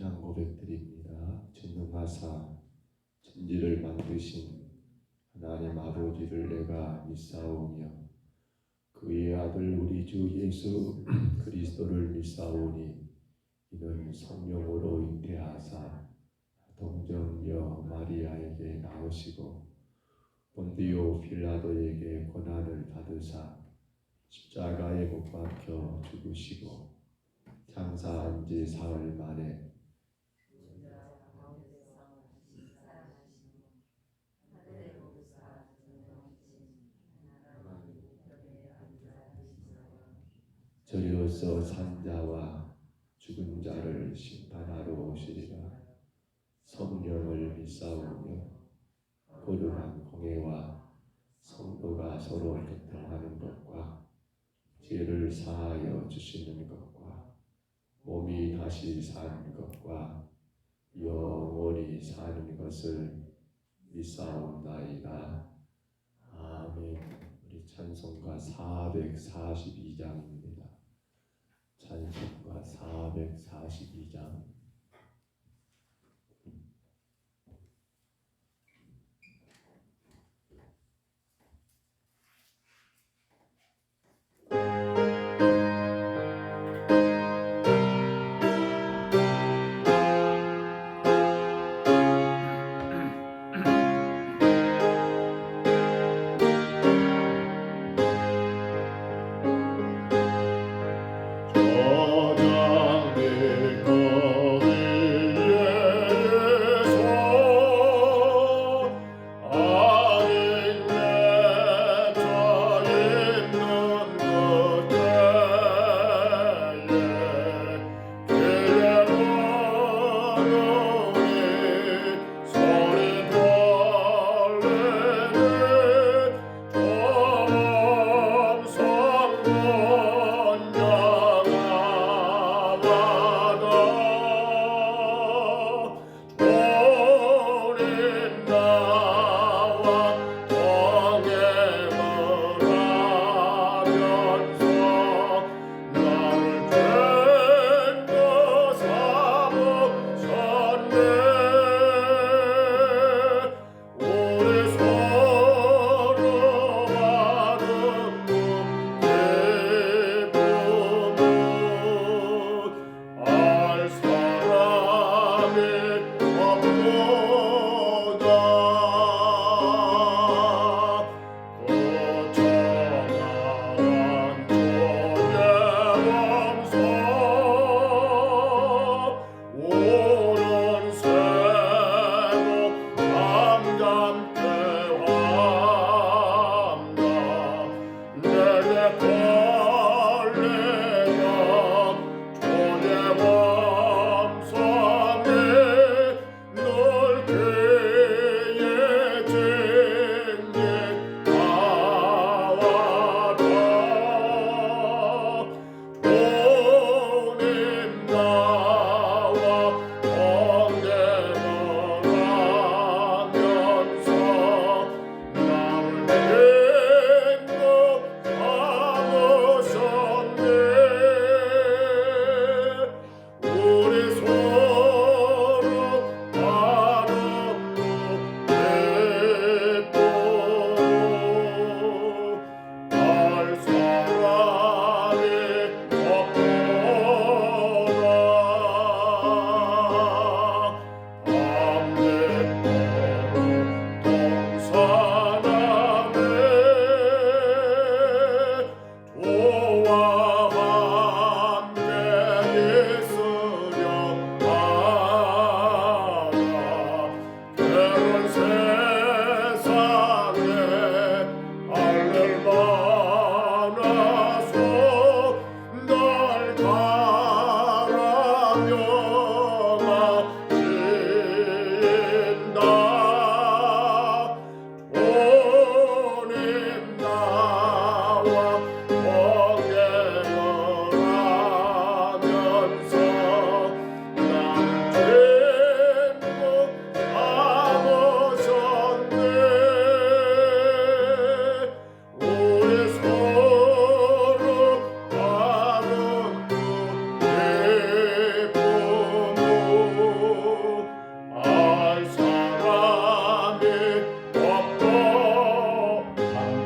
신앙 고백드립니다. 전능하사 천지를 만드신 하나님 아버지를 내가 믿사오며 그의 아들 우리 주 예수 그리스도를 믿사오니 이는 성령으로 잉태하사 동정녀 마리아에게 나오시고 본디오 필라도에게 고난을 받으사 십자가에 못 박혀 죽으시고 장사한 지 사흘 만에 저리로서 산자와 죽은 자를 심판하러 오시리라. 성령을 믿사오며 거룩한 공회와 성도가 서로 교통하는 것과 죄를 사하여 주시는 것과 몸이 다시 사는 것과 영원히 사는 것을 믿사옵나이다. 아멘. 우리 찬송가 442장입니다. 찬송가 442장. 저장될 것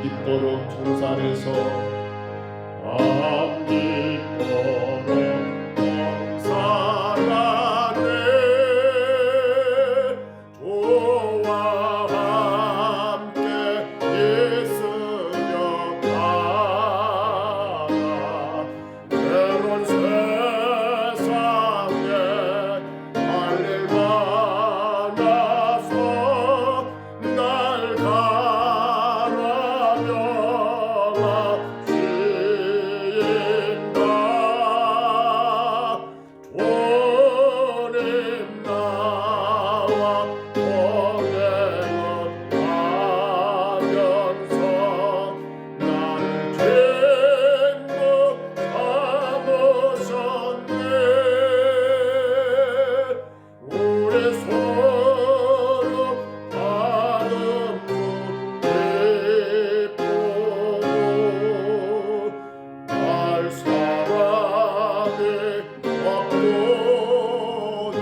이토록 청산해서 이토록 청산하네 주와 함께 있으려 하라 때론 세상에 할 일 많아서 날 가라며 맙시인다 주님 나와 동행하면서 나를 친구 삼으셨네 우리 서로 받은 그 기쁘고 날 사랑이 없도다.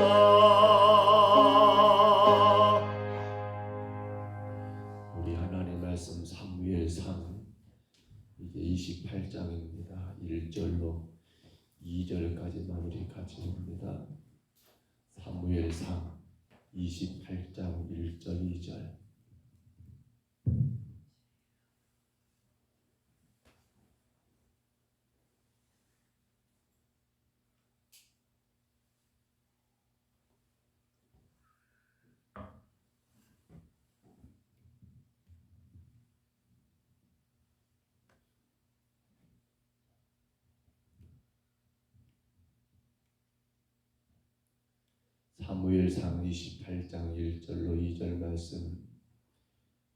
우리 하나님 말씀 사무엘상 이제 28장입니다. 1절로 2절까지 마무리 같이 봅니다. 사무엘상 28장 1절 2절. 사무엘상 28장 1절로 2절 말씀,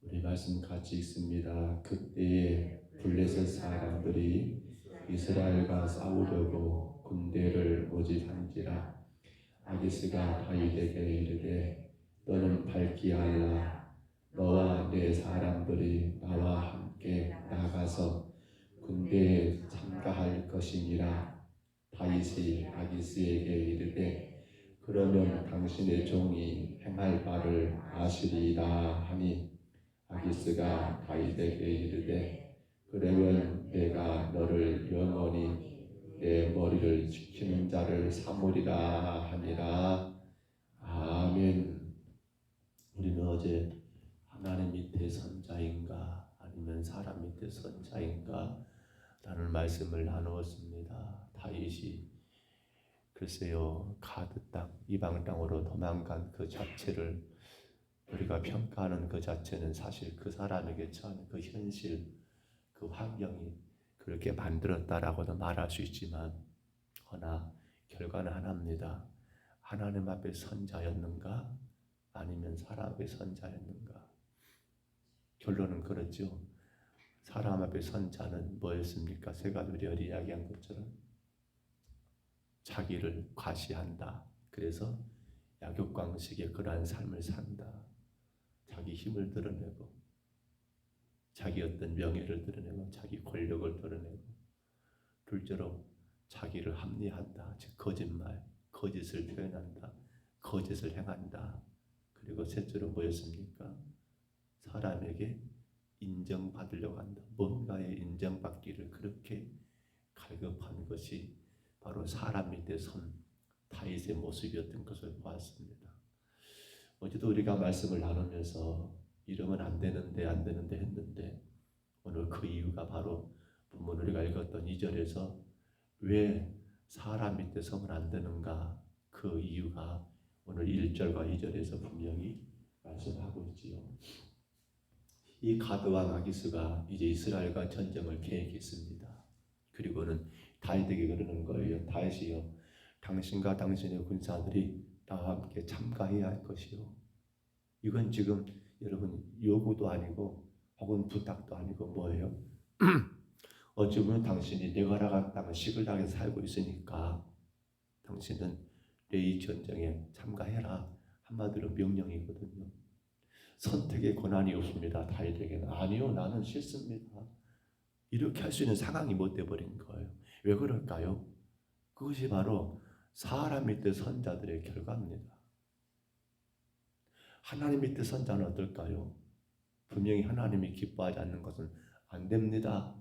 우리 말씀 같이 읽습니다. 그때에 블레셋 사람들이 이스라엘과 싸우려고 군대를 모집한지라 아기스가 다윗에게 이르되 너는 밝히 알라. 너와 내 사람들이 나와 함께 나가서 군대에 참가할 것이니라. 다윗이 아기스에게 이르되 그러면 당신의 종이 행할 바를 아시리이다 하니 아기스가 다윗에게 이르되 그러면 내가 너를 영원히 내 머리를 지키는 자를 삼으리라 하니라. 아멘. 우리는 어제 하나님 밑에 선자인가 아니면 사람 밑에 선자인가 라는 말씀을 나누었습니다. 다윗이 글쎄요, 가드 땅, 이방 땅으로 도망간 그 자체를 우리가 평가하는 그 자체는 사실 그 사람에게 처한 그 현실, 그 환경이 그렇게 만들었다라고도 말할 수 있지만, 허나 결과는 하나입니다. 하나님 앞에 선자였는가 아니면 사람 앞에 선자였는가? 결론은 그렇죠. 사람 앞에 선자는 뭐였습니까? 세가들이 이야기한 것처럼 자기를 과시한다. 그래서 약육강식의 그러한 삶을 산다. 자기 힘을 드러내고 자기 어떤 명예를 드러내고 자기 권력을 드러내고, 둘째로 자기를 합리화한다. 즉 거짓말, 거짓을 표현한다. 거짓을 행한다. 그리고 셋째로 뭐였습니까? 사람에게 인정받으려고 한다. 뭔가에 인정받기를 그렇게 갈급한 것이 바로 사람 밑에 선 다윗의 모습이었던 것을 보았습니다. 어제도 우리가 말씀을 나누면서 이러면 안 되는데 했는데, 오늘 그 이유가 바로 본문 우리가 읽었던 2절에서 왜 사람 밑에 서면 안 되는가, 그 이유가 오늘 1절과 2절에서 분명히 말씀하고 있지요. 이 가드왕 아기스가 이제 이스라엘과 전쟁을 계획했습니다. 그리고는 다윗에게 그러는 거예요. 다윗이요, 당신과 당신의 군사들이 나와 함께 참가해야 할 것이요. 이건 지금 여러분 요구도 아니고 혹은 부탁도 아니고 뭐예요? 어찌 보면 당신이 내가 나간 땅을 식을 땅에서 살고 있으니까 당신은 내 이 전쟁에 참가해라. 한마디로 명령이거든요. 선택의 권한이 없습니다. 다윗에게는. 아니요, 나는 싫습니다. 이렇게 할 수 있는 상황이 못 돼버린 거예요. 왜 그럴까요? 그것이 바로 사람 밑에 선자들의 결과입니다. 하나님 밑에 선자는 어떨까요? 분명히 하나님이 기뻐하지 않는 것은 안 됩니다.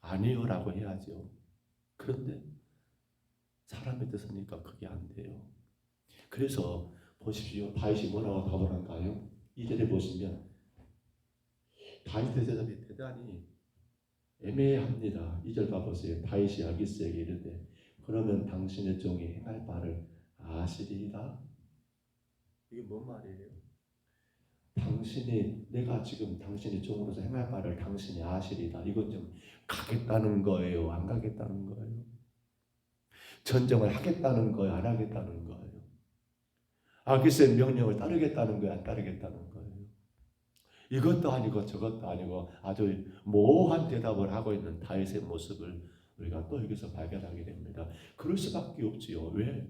아니요라고 해야죠. 그런데 사람의 뜻이니까 그게 안 돼요. 그래서 보십시오. 다윗이 뭐라고 답을 한가요? 2절에 보시면 다윗의 대답이 대단히 애매합니다. 2절 가보세요. 다윗이 아기스에게 이르되 그러면 당신의 종이 행할 바를 아시리이다. 이게 뭔 말이에요? 내가 지금 당신의 종으로서 행할 바를 당신이 아시리이다. 이건 좀 가겠다는 거예요? 안 가겠다는 거예요? 전쟁을 하겠다는 거예요? 안 하겠다는 거예요? 아기스의 명령을 따르겠다는 거예요? 안 따르겠다는 거예요? 이것도 아니고 저것도 아니고 아주 모호한 대답을 하고 있는 다윗의 모습을 우리가 또 여기서 발견하게 됩니다. 그럴 수밖에 없지요. 왜?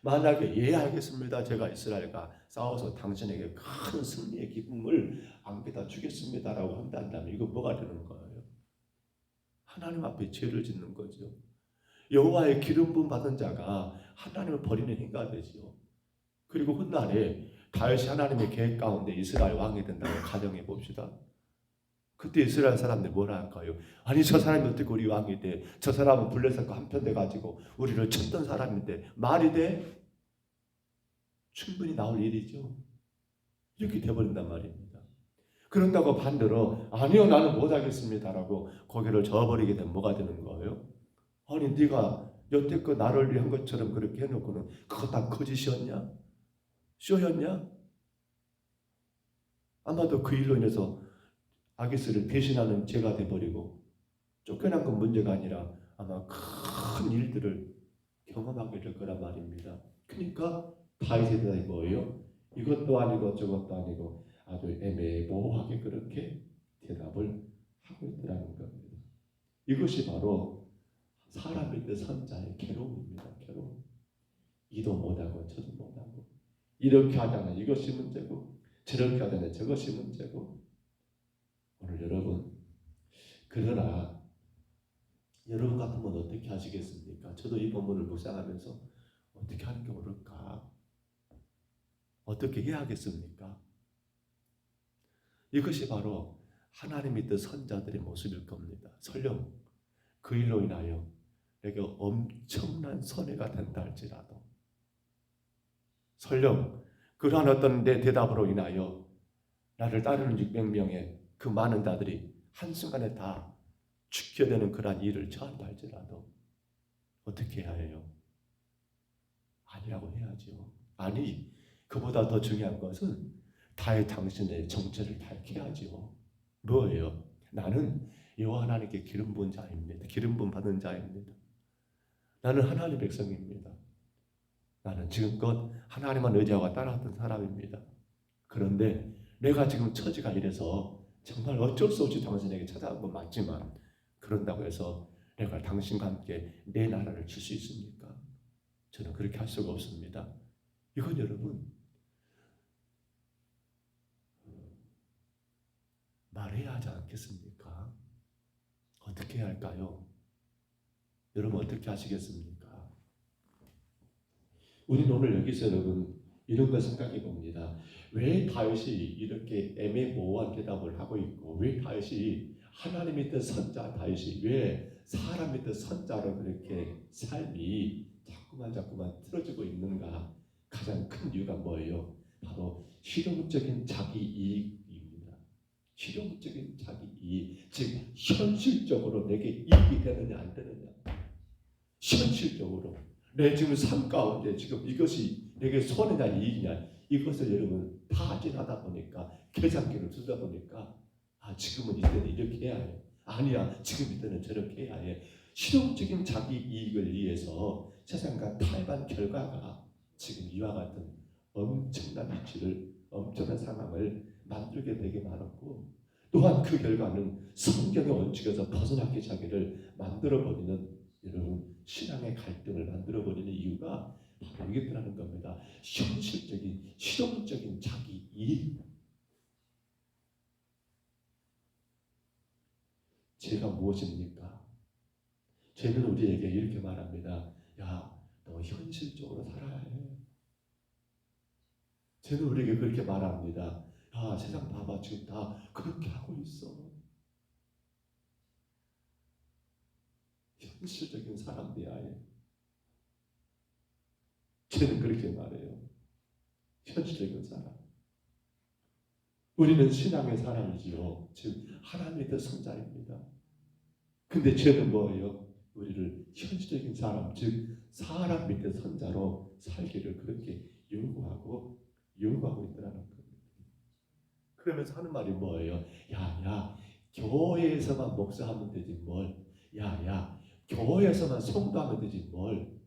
만약에 예 알겠습니다. 제가 이스라엘과 싸워서 당신에게 큰 승리의 기쁨을 안겨다 주겠습니다라고 한다면 이거 뭐가 되는 거예요? 하나님 앞에 죄를 짓는 거죠. 여호와의 기름 부음 받은 자가 하나님을 버리는 행위가 되지요. 그리고 훗날에 다윗이 하나님의 계획 가운데 이스라엘 왕이 된다고 가정해 봅시다. 그때 이스라엘 사람들 뭐라 할까요? 아니 저 사람이 어떻게 우리 왕이 돼? 저 사람은 블레셋과 한편 돼가지고 우리를 쳤던 사람인데 말이 돼? 충분히 나올 일이죠. 이렇게 돼버린단 말입니다. 그런다고 반대로 아니요 나는 못하겠습니다라고 고개를 저어버리게 되면 뭐가 되는 거예요? 아니 네가 여태껏 나를 위한 것처럼 그렇게 해놓고는 그거 다 거짓이었냐? 쇼였냐? 아마도 그 일로 인해서 아기스를 배신하는 죄가 돼버리고 쫓겨난 건 문제가 아니라 아마 큰 일들을 경험하게 될 거란 말입니다. 그러니까 다윗의 대답이 뭐예요? 이것도 아니고 저것도 아니고 아주 애매모호하게 그렇게 대답을 하고 있더라는 겁니다. 이것이 바로 사람의 뜻 선자의 괴로움입니다. 괴로움. 이도 못하고 저도 못하고 이렇게 하자면 이것이 문제고 저렇게 하자면 저것이 문제고 오늘 여러분 그러나 여러분 같으면 어떻게 하시겠습니까? 저도 이 본문을 묵상하면서 어떻게 하는 게 옳을까? 어떻게 해야 하겠습니까? 이것이 바로 하나님 믿는 선자들의 모습일 겁니다. 설령 그 일로 인하여 내게 엄청난 손해가 된다 할지라도 설령 그러한 어떤 내 대답으로 인하여 나를 따르는 600명의 그 많은 자들이 한순간에 다 죽게 되는 그러한 일을 처한다 할지라도 어떻게 해야 해요? 아니라고 해야죠. 아니, 그보다 더 중요한 것은 다의 당신의 정체를 밝혀야죠. 뭐예요? 나는 여호와 하나님께 기름 부은 자입니다. 기름 부음 받은 자입니다. 나는 하나님의 백성입니다. 나는 지금껏 하나님만 의지하고 따라왔던 사람입니다. 그런데 내가 지금 처지가 이래서 정말 어쩔 수 없이 당신에게 찾아온 건 맞지만 그런다고 해서 내가 당신과 함께 내 나라를 줄 수 있습니까? 저는 그렇게 할 수가 없습니다. 이건 여러분 말해야 하지 않겠습니까? 어떻게 해야 할까요? 여러분 어떻게 하시겠습니까? 우리는 오늘 여기서 여러분 이런 걸 생각해 봅니다. 왜 다윗이 이렇게 애매모호한 대답을 하고 있고 왜 다윗이 하나님의 뜻 선자 다윗이 왜 사람의 뜻 선자로 그렇게 삶이 자꾸만 틀어지고 있는가? 가장 큰 이유가 뭐예요? 바로 실용적인 자기 이익입니다. 실용적인 자기 이익, 즉 현실적으로 내게 이익이 되느냐 안 되느냐. 현실적으로 내 지금 삶 가운데 지금 이것이 내게 손해냐 이익이냐 이것을 여러분 타진하다 보니까 계산기를 두다 보니까 지금은 이때는 이렇게 해야 해. 아니야 지금 이때는 저렇게 해야 해. 실용적인 자기 이익을 위해서 세상과 타협한 결과가 지금 이와 같은 엄청난 위치를 엄청난 상황을 만들게 되게 말았고 또한 그 결과는 성경의 원칙에서 벗어나기 자기를 만들어버리는 여러분 신앙의 갈등을 만들어버리는 이유가 바로 이겠더라는 겁니다. 현실적인 실용적인 자기 이익. 죄가 무엇입니까? 죄는 우리에게 이렇게 말합니다. 야, 너 현실적으로 살아야 해. 죄는 우리에게 그렇게 말합니다. 야, 세상 봐봐 지금 다 그렇게 하고 있어. 현실적인 사람 대하에 저는 그렇게 말해요. 현실적인 사람. 우리는 신앙의 사람이지요. 즉 하나님의 선자입니다. 근데 저는 뭐예요? 우리를 현실적인 사람, 즉 사람 밑에 선자로 살기를 그렇게 요구하고 있더라는 겁니다. 그러면서 하는 말이 뭐예요? 야, 교회에서만 목사하면 되지 뭘? 야, 교회에서만 성도하면 되지 뭘?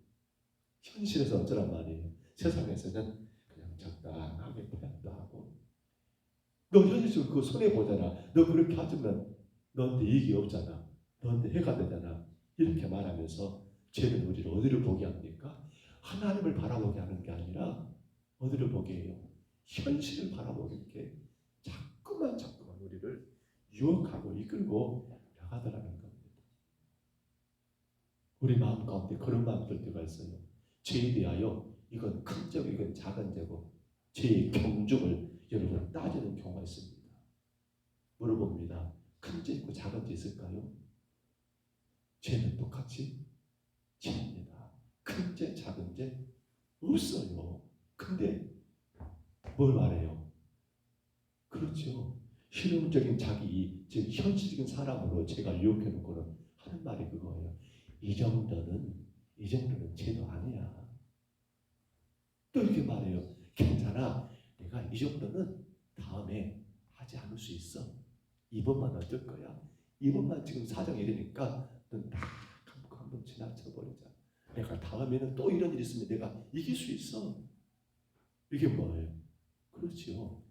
현실에서 어쩌란 말이에요? 세상에서는 그냥 적당하게 표현도 하고, 너 현실적으로 그거 손해 보잖아. 너 그렇게 하면 너한테 이익이 없잖아. 너한테 해가 되잖아. 이렇게 말하면서 죄는 우리를 어디를 보게 합니까? 하나님을 바라보게 하는 게 아니라 어디를 보게 해요? 현실을 바라보게 자꾸만 우리를 유혹하고 이끌고 나가더라는 겁니다. 우리 마음 가운데 그런 마음 들 때가 있어요. 죄에 대하여 이건 큰 죄고 이건 작은 죄고 죄의 경중을 여러분 따지는 경우가 있습니다. 물어봅니다. 큰 죄 있고 작은 죄 있을까요? 죄는 똑같이 죄입니다. 큰 죄, 작은 죄 없어요. 근데 뭘 말해요? 그렇죠. 실용적인 자기, 즉 현실적인 사람으로 제가 유혹해 놓고는 하는 말이 그거예요. 이 정도는 죄도 아니야. 또 이렇게 말해요. 괜찮아. 내가 이 정도는 다음에 하지 않을 수 있어. 이번만 어쩔 거야. 이번만 지금 사정이 이러니까 넌 딱 한번 지나쳐버리자. 내가 다음에는 또 이런 일이 있으면 내가 이길 수 있어. 이게 뭐예요? 그렇지요.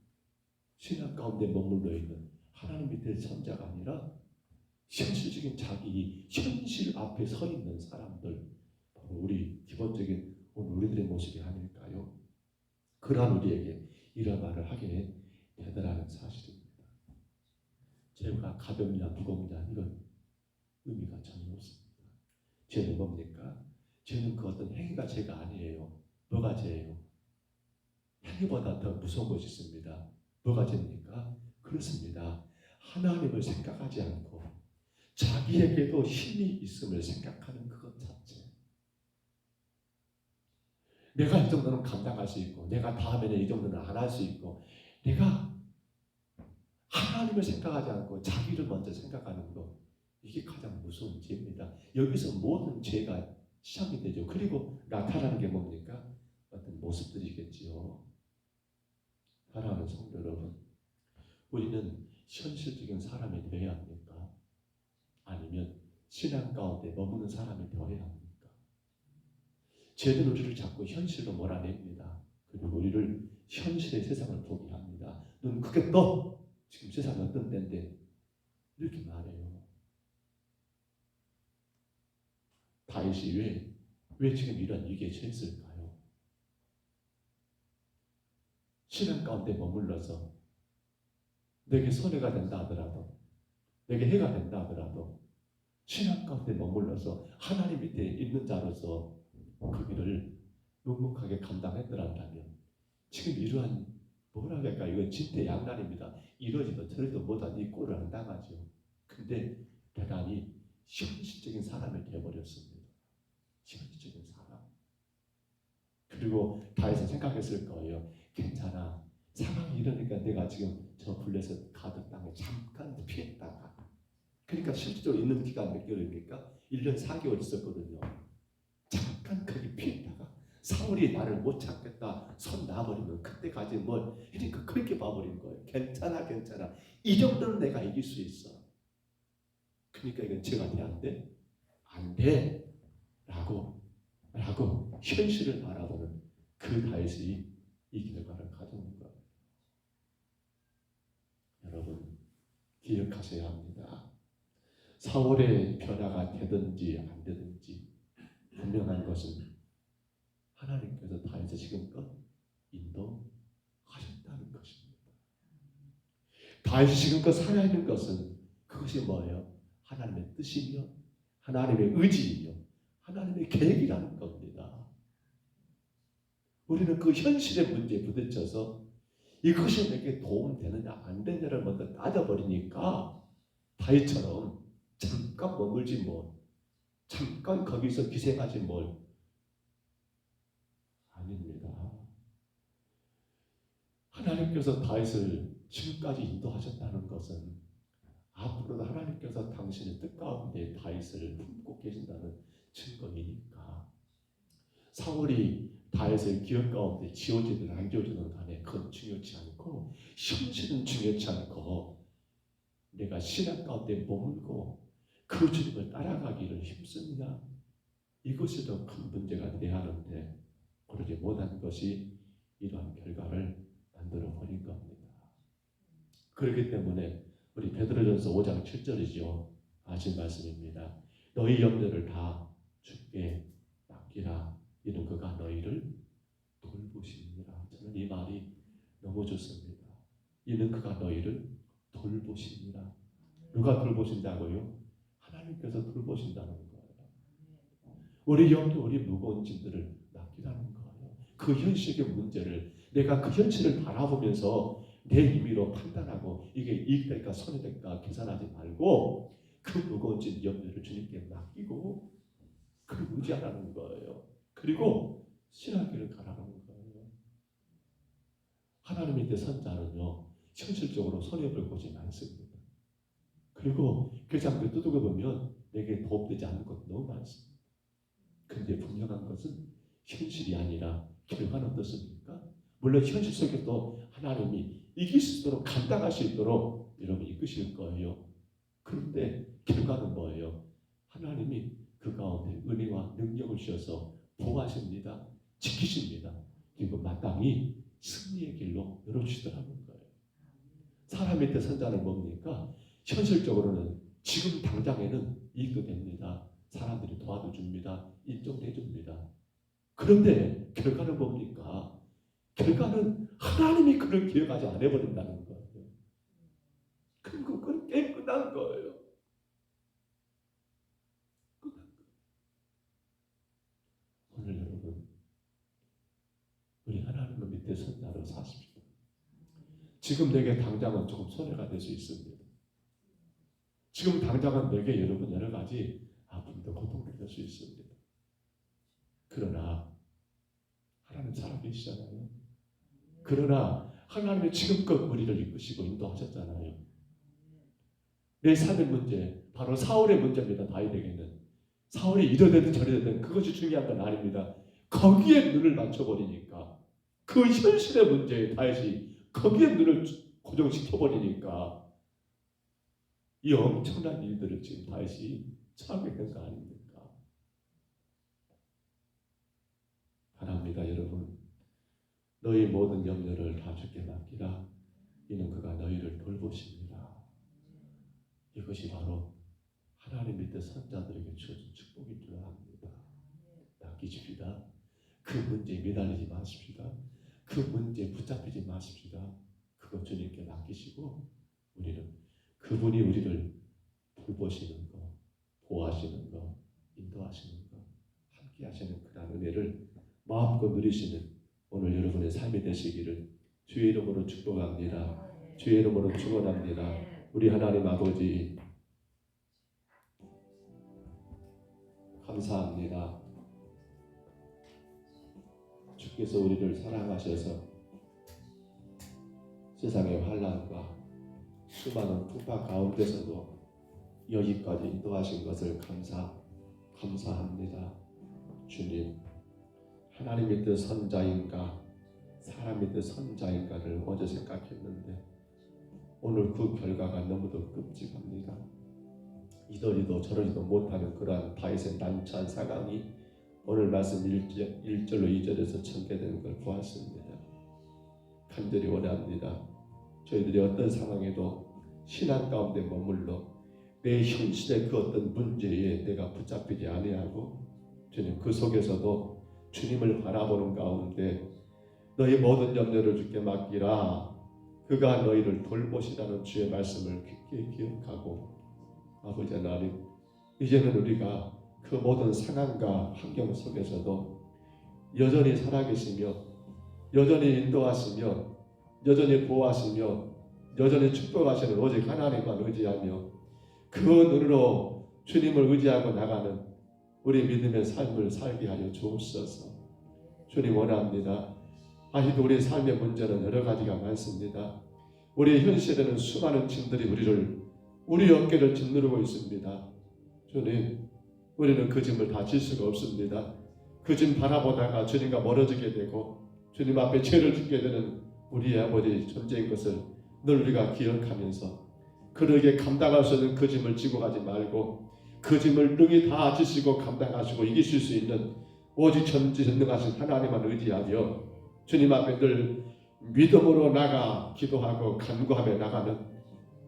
신앙 가운데 머물러 있는 하나님 밑에 선자가 아니라 현실적인 자기 현실 앞에 서 있는 사람들, 바로 우리 기본적인 오늘 우리들의 모습이 아닐까요? 그러한 우리에게 이런 말을 하게 되더라는 사실입니다. 죄가 가볍냐 무겁냐 이건 의미가 전혀 없습니다. 죄는 뭡니까? 죄는 그 어떤 행위가 죄가 아니에요. 뭐가 죄예요? 행위보다 더 무서운 것이 있습니다. 뭐가 죄입니까? 그렇습니다. 하나님을 생각하지 않고 자기에게도 힘이 있음을 생각하는 그것 자체. 내가 이 정도는 감당할 수 있고 내가 다음에는 이 정도는 안 할 수 있고 내가 하나님을 생각하지 않고 자기를 먼저 생각하는 것, 이게 가장 무서운 죄입니다. 여기서 모든 죄가 시작이 되죠. 그리고 나타나는 게 뭡니까? 어떤 모습들이겠지요. 사랑하는 성도 여러분, 우리는 현실적인 사람이 되어야 합니까? 아니면 신앙 가운데 머무는 사람이 되어야 합니까? 죄는 우리를 자꾸 현실로 몰아냅니다. 그리고 우리를 현실의 세상을 보게 합니다. 눈 크게 떠! 지금 세상이 어떤 때인데 이렇게 말해요. 다윗이 왜 지금 이런 위기에 처했을까요? 신앙 가운데 머물러서 내게 손해가 된다 하더라도 내게 해가 된다 하더라도 신앙 가운데 머물러서 하나님 밑에 있는 자로서 그 길을 묵묵하게 감당했더라면 지금 이러한 뭐라 할까, 이건 진퇴양난입니다. 이러지도 저러지도 못한 이 꼴을 안 당하죠. 근데 대단히 현실적인 사람이 되어버렸습니다. 현실적인 사람. 그리고 다윗은 생각했을 거예요. 괜찮아. 상황이 이러니까 내가 지금 저 블레셋 가드 땅에 잠깐 피했다가, 그러니까 실제로 있는 기간 몇 개월입니까? 1년 4개월 있었거든요. 잠깐 거기 피했다가 사울이 나를 못 찾겠다 손 놔버리면 그때까지 뭘, 그러니까 그렇게 봐버린 거예요. 괜찮아. 이 정도는 내가 이길 수 있어. 그러니까 이건 죄가 돼? 안 돼? 안 돼. 라고 현실을 바라보는 그 다윗이 이 결과를 가져온 거예요. 여러분 기억하셔야 합니다. 사울의 변화가 되든지 안 되든지 분명한 것은 하나님께서 다윗을 지금껏 인도하셨다는 것입니다. 다윗이 지금껏 살아있는 것은 그것이 뭐예요? 하나님의 뜻이며 하나님의 의지이며 하나님의 계획이라는 겁니다. 우리는 그 현실의 문제에 부딪혀서 이것이 내게 도움되느냐 안 되느냐를 먼저 따져버리니까 다윗처럼 잠깐 머물지 못, 잠깐 거기서 기생하지 뭘. 아닙니다. 하나님께서 다윗을 지금까지 인도하셨다는 것은 앞으로도 하나님께서 당신의 뜻 가운데 다윗을 품고 계신다는 증거이니까. 사울이 다윗의 기억 가운데 지어지든 안 지어지든 간에 그건 중요치 않고, 현실은 중요치 않고, 내가 신앙 가운데 머물고 그 주님을 따라가기를 힘쓰느냐, 이것이 더 큰 문제가 돼야 하는데 그러지 못한 것이 이러한 결과를 만들어 버린 겁니다. 그렇기 때문에 우리 베드로전서 5장 7절이죠. 아신 말씀입니다. 너희 염려를 다 주께 맡기라. 이는 그가 너희를 돌보시니라. 저는 이 말이 너무 좋습니다. 이는 그가 너희를 돌보시니라. 누가 돌보신다고요? 하나님께서 돌보신다는 거예요. 우리 염려, 우리 무거운 짐들을 맡기라는 거예요. 그 현실의 문제를 내가 그 현실을 바라보면서 내 임의로 판단하고 이게 이익될까 손해될까 계산하지 말고 그 무거운 짐 염려를 주님께 맡기고 그를 의지하라는 거예요. 그리고 신앙길을 가라는 거예요. 하나님 밑에 선 자는요, 현실적으로 손해볼 곳이 많습니다. 그리고 그 장면 두들겨 보면 내게 도움되지 않는 것도 너무 많습니다. 그런데 분명한 것은 현실이 아니라 결과는 어떻습니까? 물론 현실 속에도 하나님이 이길 수 있도록 감당할 수 있도록 여러분 이끄실 거예요. 그런데 결과는 뭐예요? 하나님이 그 가운데 은혜와 능력을 주셔서 보호하십니다. 지키십니다. 그리고 마땅히 승리의 길로 열어주시더라는 거예요. 사람 밑에 선 자는 뭡니까? 현실적으로는 지금 당장에는 이익도 됩니다. 사람들이 도와도 줍니다. 인정도 해줍니다. 그런데 결과는 뭡니까? 결과는 하나님이 그를 기억하지 않아 버린다는 거예요. 그리고 그건 게임 끝난 거예요. 오늘 여러분, 우리 하나님의 밑에 선 자로 사십시오. 지금 내게 당장은 조금 손해가 될 수 있습니다. 지금 당장은 내게 여러분 여러 가지 아픔도 고통도 될 수 있습니다. 그러나 하나님 살아계시잖아요. 그러나 하나님이 지금껏 우리를 이끄시고 인도하셨잖아요. 내 삶의 문제, 바로 사울의 문제입니다. 다윗에게는 사울이 이러되든 저러되든 그것이 중요한 건 아닙니다. 거기에 눈을 맞춰버리니까, 그 현실의 문제에 다윗이 거기에 눈을 고정시켜버리니까 이 엄청난 일들을 지금 다윗이 처하게 된 거 아닙니까? 바랍니다, 여러분. 너희 모든 염려를 다 주께 맡기라. 이는 그가 너희를 돌보십니다. 이것이 바로 하나님 밑에 선자들에게 주어진 축복인 줄 압니다. 맡기십시다. 그 문제에 매달리지 마십시다. 그 문제에 붙잡히지 마십시다. 그거 주님께 맡기시고 우리는 그분이 우리를 돌보시는 거, 보호하시는 거, 인도하시는 거, 함께 하시는 그런 은혜를 마음껏 누리시는 오늘 여러분의 삶이 되시기를 주의 이름으로 축복합니다. 주의 이름으로 축원합니다. 우리 하나님 아버지 감사합니다. 주께서 우리를 사랑하셔서 세상의 환난과 수많은 풍파 가운데서도 여기까지 인도하신 것을 감사합니다. 주님, 하나님의 뜻 선자인가 사람의 뜻 선자인가를 어제 생각했는데 오늘 그 결과가 너무도 끔찍합니다. 이러지도 저러지도 못하는 그러한 다윗의 난처한 상황이 오늘 말씀 1절로 2절에서 전개되는 걸 보았습니다. 간절히 원합니다. 저희들이 어떤 상황에도 신앙 가운데 머물러 내 현실의 그 어떤 문제에 내가 붙잡히지 아니하고 주님 그 속에서도 주님을 바라보는 가운데 너희 모든 염려를 주께 맡기라. 그가 너희를 돌보시라는 주의 말씀을 깊게 기억하고 아버지 하나님 이제는 우리가 그 모든 상황과 환경 속에서도 여전히 살아계시며 여전히 인도하시며 여전히 보호하시며 여전히 축복하시는 오직 하나님만 의지하며 그 눈으로 주님을 의지하고 나가는 우리 믿음의 삶을 살게 하여 주옵소서. 주님 원합니다. 아직도 우리 삶의 문제는 여러 가지가 많습니다. 우리 현실에는 수많은 짐들이 우리 어깨를 짓누르고 있습니다. 주님, 우리는 그 짐을 다 질 수가 없습니다. 그 짐 바라보다가 주님과 멀어지게 되고 주님 앞에 죄를 짓게 되는 우리의 아버지 존재인 것을 늘 우리가 기억하면서 그러게 감당할 수 있는 그 짐을 지고 가지 말고 그 짐을 능히 다 지시고 감당하시고 이기실 수 있는 오직 전지전능하신 하나님만 의지하며 주님 앞에 늘 믿음으로 나가 기도하고 간구하며 나가는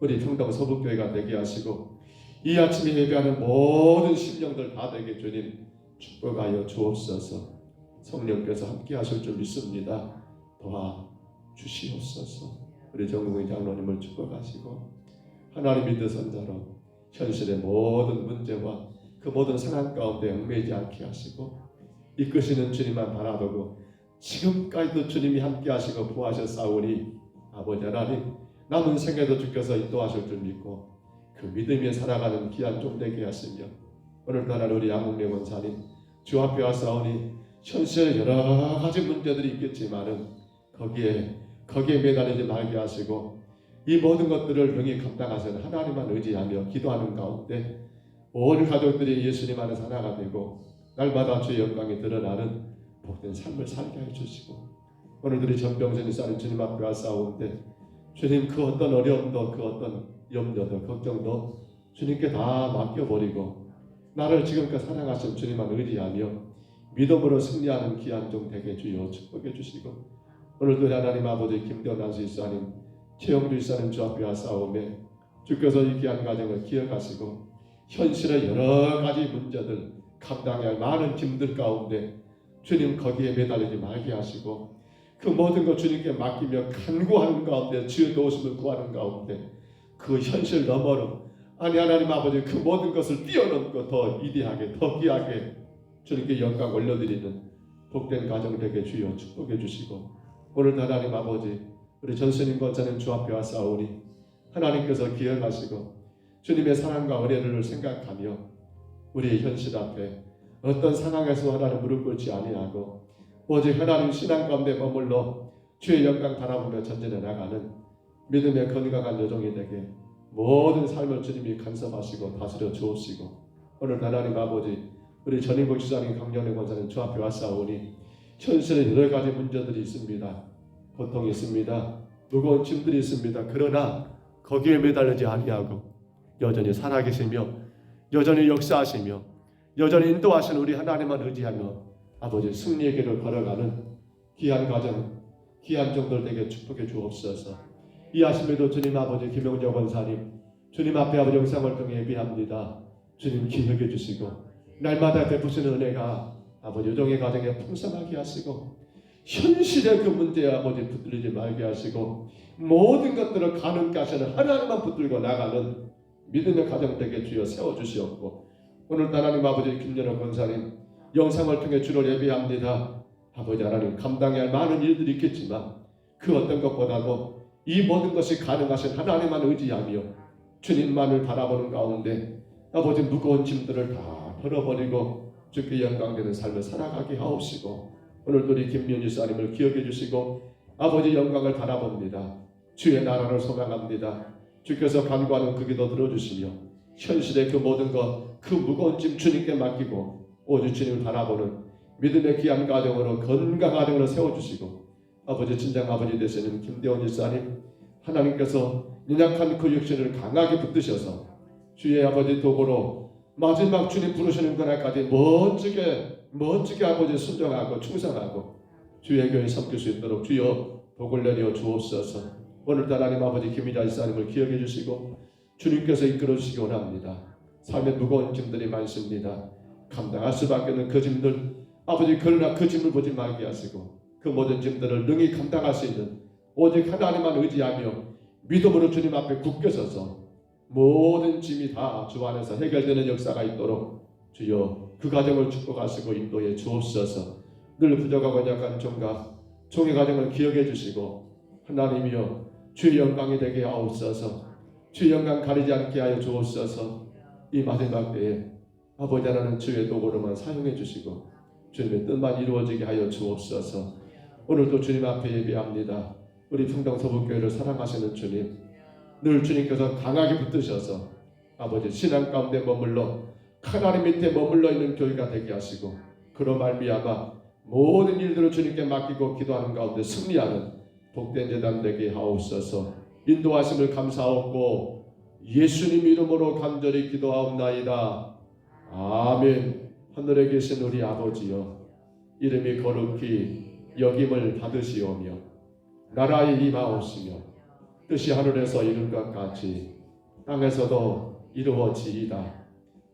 우리 평동 서북교회가 되게 하시고 이 아침에 예배하는 모든 심령들 다 되게 주님 축복하여 주옵소서. 성령께서 함께 하실 줄 믿습니다. 도와주시옵소서. 우리 정국의 장로님을 축복하시고 하나님 믿는 선자로 현실의 모든 문제와 그 모든 상황 가운데 얽매이지 않게 하시고 이끄시는 주님만 바라보고 지금까지도 주님이 함께 하시고 부하셨사오니 아버지 하나님 남은 생애도 주께서 인도하실 줄 믿고 그 믿음에 살아가는 귀한 종 되게 하시며 오늘도 하나님 우리 양국래 권사님 주 앞에 왔사오니 현실에 여러 가지 문제들이 있겠지만은 거기에 매달리지 말게 하시고 이 모든 것들을 능히 감당하시는 하나님만 의지하며 기도하는 가운데 온 가족들이 예수님 안에 하나가 되고 날마다 주의 영광이 드러나는 복된 삶을 살게 해주시고 오늘도 우리 전병선이 쌓인 주님 앞에 왔사오는데 주님 그 어떤 어려움도 그 어떤 염려도 걱정도 주님께 다 맡겨버리고 나를 지금까지 사랑하신 주님만 의지하며 믿음으로 승리하는 귀한 종 되게 주여 축복해 주시고 오늘도 하나님 아버지 김대원 안수일사님 최영주 일사님 주 앞에 왔사오매 주께서 이 귀한 가정을 기억하시고 현실의 여러 가지 문제들 감당해야 할 많은 짐들 가운데 주님 거기에 매달리지 말게 하시고 그 모든 것 주님께 맡기며 간구하는 가운데 주의 도우심을 구하는 가운데 그 현실 너머로 하나님 아버지 그 모든 것을 뛰어넘고 더 위대하게 더 귀하게 주님께 영광 올려드리는 복된 가정 되게 주여 축복해 주시고 오늘도 하나님 아버지 우리 전스님 권사님 주 앞에 왔사오니 하나님께서 기억하시고 주님의 사랑과 은혜를 생각하며 우리의 현실 앞에 어떤 상황에서 하나님 무릎 꿇지 아니하고 오직 하나님 신앙 가운데 머물러 주의 영광 바라보며 전진해 나가는 믿음의 건강한 여종이 되게 모든 삶을 주님이 간섭하시고 다스려 주옵시고 오늘 하나님 아버지 우리 전인국 지사님 강연의 권사님 주 앞에 왔사오니 현실에 여러 가지 문제들이 있습니다. 고통이 있습니다. 무거운 짐들이 있습니다. 그러나 거기에 매달리지 아니하고 여전히 살아계시며 여전히 역사하시며 여전히 인도하시는 우리 하나님만 의지하며 아버지 승리의 길을 걸어가는 귀한 가정 귀한 종들 되게 축복해 주옵소서. 이 아침에도 주님 아버지 김용재 권사님 주님 앞에 아버지 영상을 통해 예비합니다. 주님 기억해 주시고 날마다 베푸시는 은혜가 아버지 여종의 가정에 풍성하게 하시고 현실의 그 문제에 아버지 붙들리지 말게 하시고 모든 것들을 가능케 하시는 하나님만 붙들고 나가는 믿음의 가정 되게 주여 세워주시옵고 오늘 하나님 아버지 김연호 권사님 영상을 통해 주를 예배합니다. 아버지 하나님 감당해야 할 많은 일들이 있겠지만 그 어떤 것보다도 이 모든 것이 가능하신 하나님만 의지하며 주님만을 바라보는 가운데 아버지 무거운 짐들을 다 털어버리고 주께 영광되는 삶을 살아가게 하옵시고 오늘도 우리 김민희 사님을 기억해 주시고 아버지 영광을 바라봅니다. 주의 나라를 소망합니다. 주께서 간구하는 그 기도 들어주시며 현실의 그 모든 것 그 무거운 짐 주님께 맡기고 오직 주님을 바라보는 믿음의 귀한 가정으로 건강한 가정으로 세워주시고 아버지 진정 아버지 되시는 김대원 일사님 하나님께서 연약한 그 육신을 강하게 붙드셔서 주의 아버지 도구로 마지막 주님 부르시는 그날까지 멋지게 아버지 순종하고 충성하고 주의 교회 섬길 수 있도록 주여 복을 내려 주옵소서. 오늘도 하나님 아버지 김희자 일사님을 기억해 주시고 주님께서 이끌어 주시기 원합니다. 삶의 무거운 짐들이 많습니다. 감당할 수밖에 없는 그 짐들 아버지 그러나 그 짐을 보지 말게 하시고 그 모든 짐들을 능히 감당할 수 있는 오직 하나님만 의지하며 믿음으로 주님 앞에 굳게 서서 모든 짐이 다 주 안에서 해결되는 역사가 있도록 주여 그 가정을 축복하시고 인도해 주옵소서. 늘 부족하고 약한 종의 가정을 기억해 주시고 하나님이여 주의 영광이 되게 하옵소서. 주의 영광 가리지 않게 하여 주옵소서. 이 마지막 때에 아버지 하나님 주의 도구로만 사용해 주시고 주님의 뜻만 이루어지게 하여 주옵소서. 오늘도 주님 앞에 예배합니다. 우리 평동서북교회를 사랑하시는 주님, 늘 주님께서 강하게 붙드셔서 아버지 신앙 가운데 머물러 하나님 밑에 머물러 있는 교회가 되게 하시고 그로 말미암아 모든 일들을 주님께 맡기고 기도하는 가운데 승리하는 복된 제단 되게 하옵소서. 인도하심을 감사하옵고 예수님 이름으로 간절히 기도하옵나이다. 아멘. 하늘에 계신 우리 아버지여, 이름이 거룩히 여김을 받으시오며 나라에 임하옵시며 뜻이 하늘에서 이룬 것 같이 땅에서도 이루어지이다.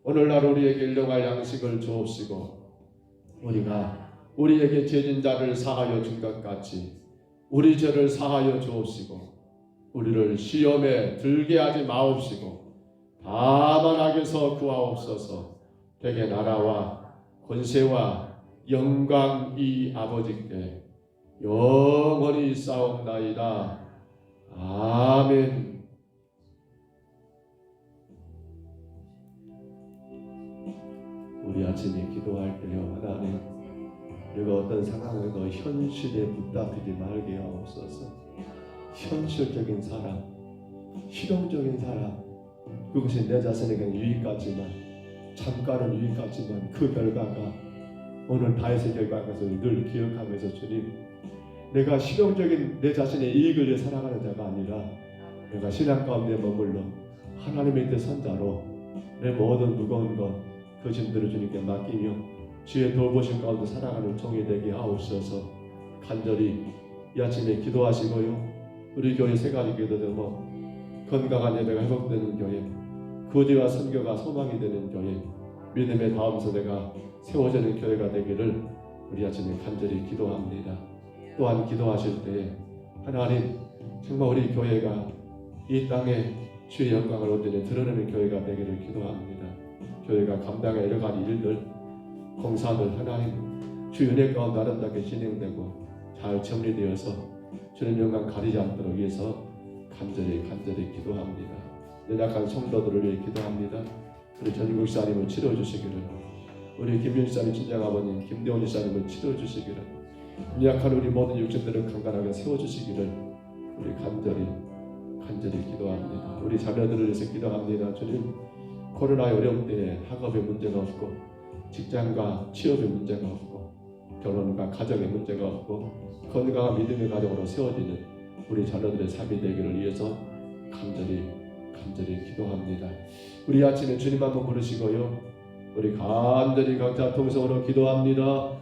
오늘날 우리에게 일용할 양식을 주옵시고 우리가 우리에게 죄진 자를 사하여 준 것 같이 우리 죄를 사하여 주옵시고 우리를 시험에 들게 하지 마옵시고 다만 악에서 구하옵소서. 되게 나라와 권세와 영광이 아버지께 영원히 싸움나이다. 아멘. 우리 아침에 기도할 때요, 하나님, 우리가 어떤 상황에도 현실에 붙잡히지 말게 하옵소서. 현실적인 사람, 실용적인 사람, 그것이 내 자신에게는 유익 같지만, 잠깐은 유익 같지만 그 결과가 오늘 다윗의 결과에서 늘 기억하면서 주님, 내가 실용적인 내 자신의 이익을 위해 살아가는 자가 아니라 내가 신앙 가운데 머물러 하나님의 뜻 선자로 내 모든 무거운 것, 그 짐들을 주님께 맡기며 주의 돌보심 가운데 살아가는 종이 되게 하옵소서. 간절히 이 아침에 기도하시고요, 우리 교회 세 가지 기도되며 건강한 예배가 회복되는 교회, 구제와 선교가 소망이 되는 교회, 믿음의 다음 세대가 세워지는 교회가 되기를 우리 아침에 간절히 기도합니다. 또한 기도하실 때에 하나님, 정말 우리 교회가 이 땅에 주의 영광을 온전히 드러내는 교회가 되기를 기도합니다. 교회가 감당할 여러 가지 일들, 공사들 하나님 주 은혜 가운데 아름답게 진행되고 잘 정리되어서 주님 영광 가리지 않도록 위해서 간절히 기도합니다. 연약한 성도들을 위해 기도합니다. 우리 전국 사님을 치료해 주시기를, 우리 김윤 사님 친정 아버님 김대원 사님을 치료해 주시기를, 연약한 우리 모든 육신들을 강건하게 세워 주시기를 우리 간절히 기도합니다. 우리 자녀들을 위해서 기도합니다. 주님, 코로나의 어려움 때에 학업에 문제가 없고 직장과 취업에 문제가 없고 결혼과 가정에 문제가 없고 건강한 믿음의 가정으로 세워지는 우리 자녀들의 삶이 되기를 위해서 간절히 기도합니다. 우리 아침에 주님 한번 부르시고요, 우리 간절히 각자 통성으로 기도합니다.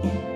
걷는다